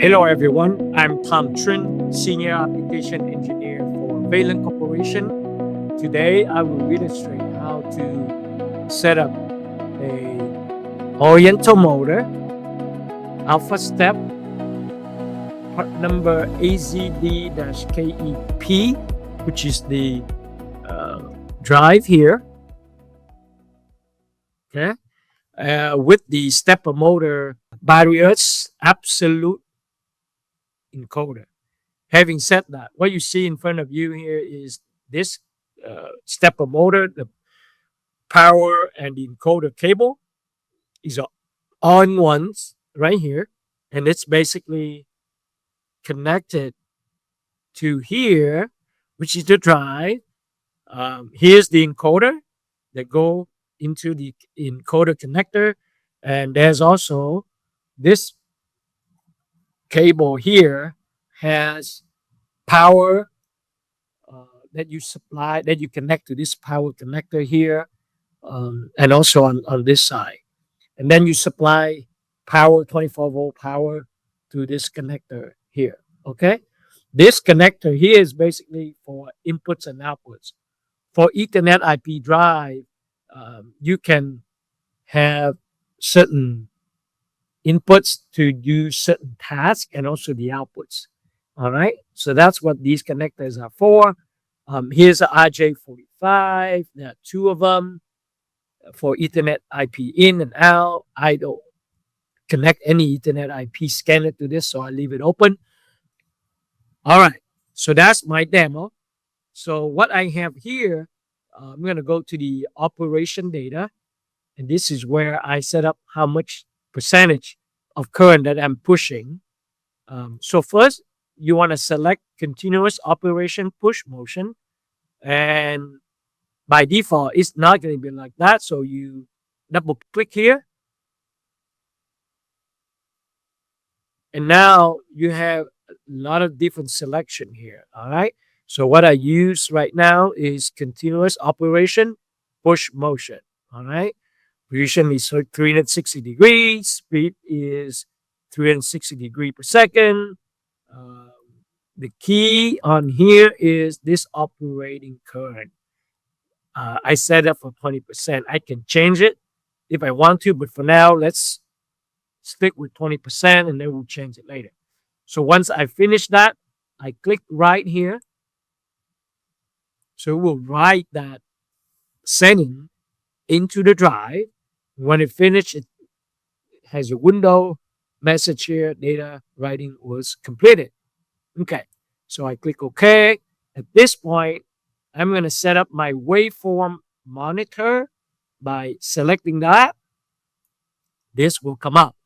Hello everyone, I'm Tom Trin, Senior Application Engineer for Valin Corporation. Today I will illustrate how to set up a Oriental motor, AlphaStep, part number AZD-KEP, which is the drive here, okay, with the stepper motor barriers, absolute encoder. Having said that, what you see in front of you here is this stepper motor, the power and the encoder cable is on ones right here, and it's basically connected to here, which is the drive. Here's the encoder that go into the encoder connector, and there's also this cable here has power that you connect to this power connector here, and also on this side. And then you supply power, 24-volt power to this connector here. Okay. This connector here is basically for inputs and outputs. For Ethernet IP drive, you can have certain inputs to do certain tasks and also the outputs. All right. So that's what these connectors are for. Here's a RJ45. There are two of them for Ethernet IP in and out. I don't connect any Ethernet IP scanner to this, so I leave it open. All right. So that's my demo. So what I have here, I'm going to go to the operation data. And this is where I set up how much percentage of current that I'm pushing. So first, you want to select continuous operation push motion. And by default, it's not going to be like that. So you double click here. And now you have a lot of different selection here. All right. So what I use right now is continuous operation push motion. All right. Position is 360 degrees. Speed is 360 degrees per second. The key on here is this operating current. I set it for 20%. I can change it if I want to, but for now, let's stick with 20% and then we'll change it later. So once I finish that, I click right here. So we'll write that setting into the drive. When it finishes, it has a window message here, data writing was completed. Okay, so I click OK. At this point, I'm going to set up my waveform monitor by selecting that. This will come up.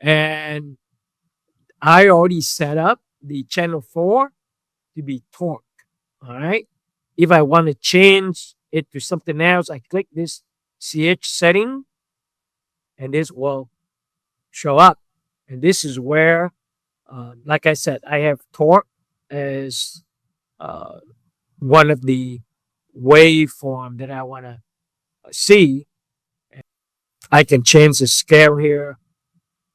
And I already set up the channel 4 to be torque. All right. If I want to change it to something else, I click this CH setting and this will show up. And this is where, like I said, I have torque as one of the waveform that I want to see. I can change the scale here,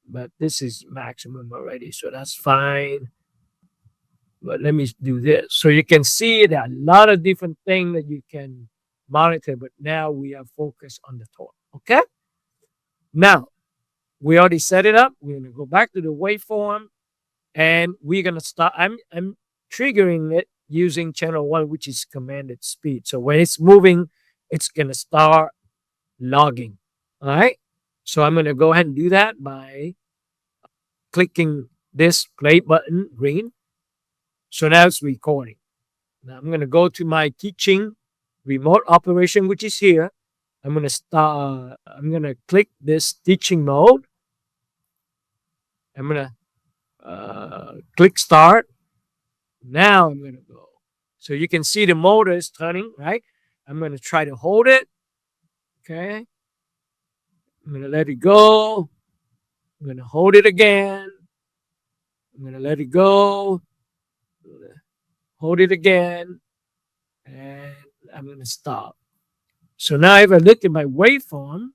but this is maximum already, so that's fine. But let me do this. So you can see there are a lot of different things that you can monitor, but now we are focused on the torque. Okay. Now, we already set it up. We're going to go back to the waveform and we're going to start. I'm triggering it using channel 1, which is commanded speed. So when it's moving, it's going to start logging. All right. So I'm going to go ahead and do that by clicking this play button, green. So now it's recording. Now I'm going to go to my teaching remote operation, which is here. I'm going to click this teaching mode. I'm going to click start. Now I'm going to go. So you can see the motor is turning, right? I'm going to try to hold it. Okay. I'm going to let it go. I'm going to hold it again. I'm going to let it go. Hold it again. And I'm going to stop. So now if I look at my waveform,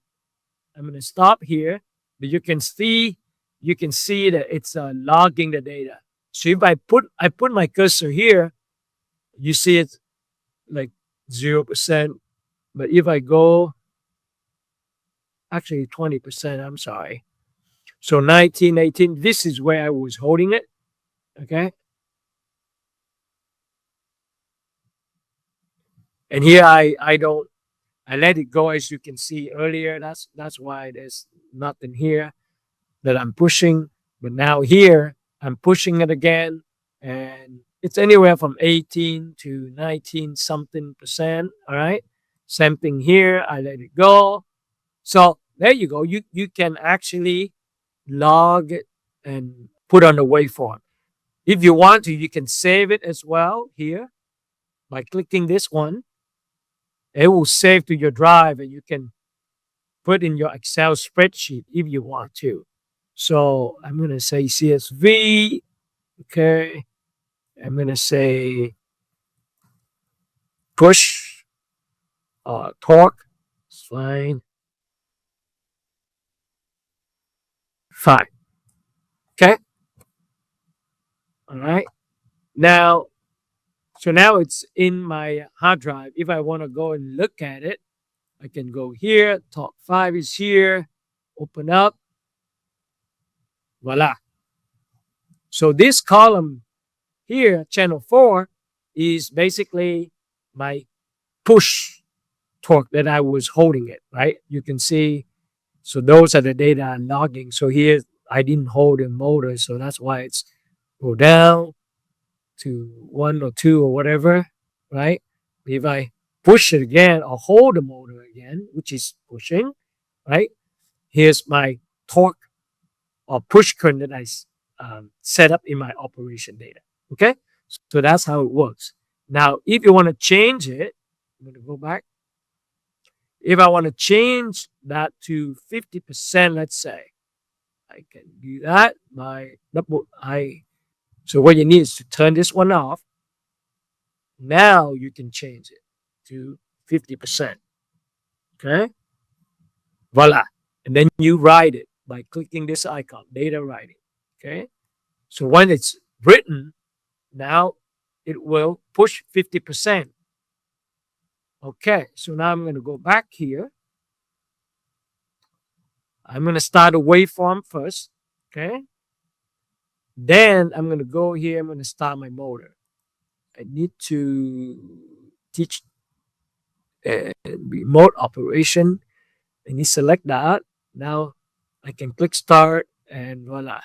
I'm going to stop here. But you can see you can see that it's logging the data. So if I put my cursor here, you see it's like 0%. But if I go, actually 20%, I'm sorry. So 19, 18, this is where I was holding it. Okay. And here I let it go, as you can see earlier. That's why there's nothing here that I'm pushing. But now here I'm pushing it again, and it's anywhere from 18 to 19 something percent. All right. Same thing here. I let it go. So there you go. You can actually log it and put on the waveform. If you want to, you can save it as well here by clicking this one. It will save to your drive, and you can put in your Excel spreadsheet if you want to. So I'm going to say CSV. Okay. I'm going to say push torque. It's fine. Fine. Okay. All right. Now, so now it's in my hard drive. If I want to go and look at it, I can go here. Torque 5 is here. Open up. Voila. So this column here, channel 4, is basically my push torque that I was holding it, right? You can see, so those are the data I'm logging. So here I didn't hold the motor, so that's why it's go down to 1 or 2 or whatever, right? If I push it again or hold the motor again, which is pushing, right? Here's my torque or push current that I set up in my operation data. Okay, so that's how it works. Now, if you want to change it, I'm going to go back. If I want to change that to 50%, let's say, I can do that by double I. So what you need is to turn this one off. Now you can change it to 50%. Okay, voila, and then you write it by clicking this icon, data writing. Okay, so when it's written, now it will push 50%. Okay, so now I'm going to go back here. I'm going to start a waveform first. Okay, then I'm going to go here. I'm going to start my motor. I need to teach remote operation. I need to select that. Now I can click start, and voila.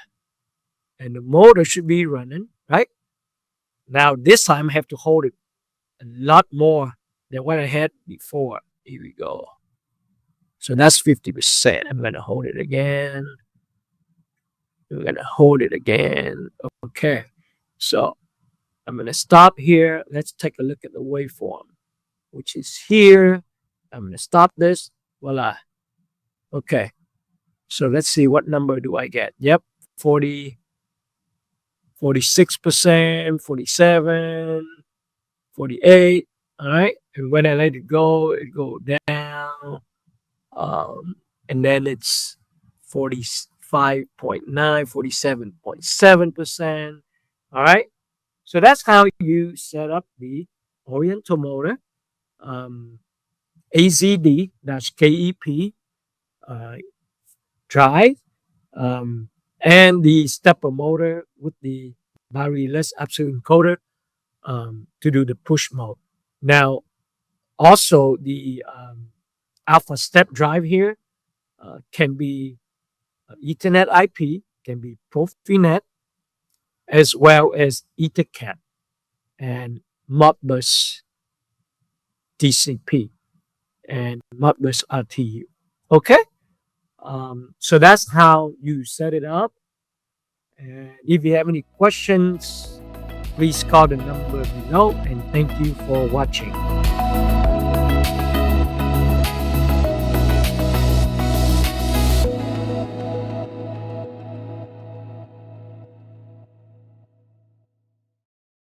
And the motor should be running, right? Now this time I have to hold it a lot more than what I had before. Here we go. So that's 50%. I'm going to hold it again. I'm going to hold it again. Okay. So I'm going to stop here. Let's take a look at the waveform, which is here. I'm going to stop this. Voila. Okay. So let's see, what number do I get? Yep. 40, 46%, 47, 48. All right. And when I let it go down. And then it's 45.9, 47.7%. All right. So that's how you set up the Oriental motor, AZD-KEP drive, and the stepper motor with the barrierless absolute encoder to do the push mode. Now, also the AlphaStep drive here can be Ethernet IP, can be Profinet, as well as EtherCAT and Modbus TCP and Modbus RTU. Okay, so that's how you set it up. And if you have any questions, please call the number below. And thank you for watching.